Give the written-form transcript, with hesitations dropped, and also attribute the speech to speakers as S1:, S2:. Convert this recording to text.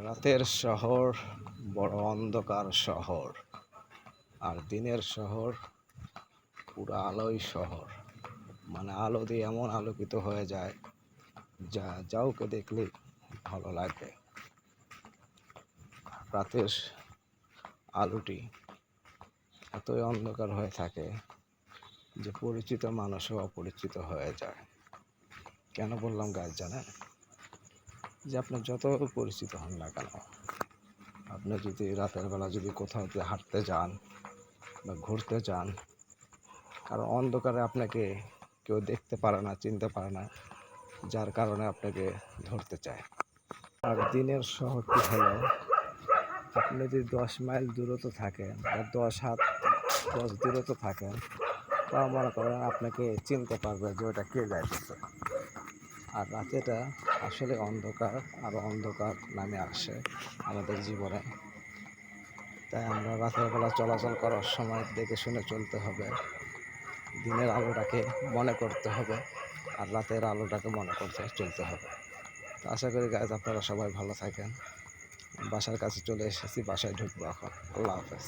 S1: রাতের শহর বড় অন্ধকার শহর, আর দিনের শহর পুরো আলোয় শহর। মানে আলো দিয়ে এমন আলোকিত হয়ে যায় যা যাওকে দেখলে ভালো লাগে। রাতের আলোটি এতই অন্ধকার হয়ে থাকে যে পরিচিত মানুষও অপরিচিত হয়ে যায়। কেন বললাম গাইজ জানেন? যে আপনি যত পরিচিত হন না কেন, আপনি যদি রাতের বেলা যদি কোথাও দিয়ে হাঁটতে যান বা ঘুরতে যান, কারণ অন্ধকারে আপনাকে কেউ দেখতে পারে না, চিনতে পারে না, যার কারণে আপনাকে ধরতে চায়। আর দিনের শহরটি হলো, আপনি যদি 10 মাইল দূরত্ব থাকেন বা 10 হাত 10 দূরত্ব থাকেন, তা মনে করেন আপনাকে চিনতে পারবে যে ওটা কে যাইতেছে। আর রাতেটা আসলে অন্ধকার, আর অন্ধকার নামে আসে আমাদের জীবনে। তাই আমরা রাতের বেলা চলাচল করার সময় দেখে শুনে চলতে হবে। দিনের আলোটাকে মনে করতে হবে, আর রাতের আলোটাকে মনে করতে চলতে হবে। তো আশা করি গাইজ আপনারা সবাই ভালো থাকেন। বাসার কাছে চলে এসেছি, বাসায় ঢুকবো এখন। আল্লাহ হাফেজ।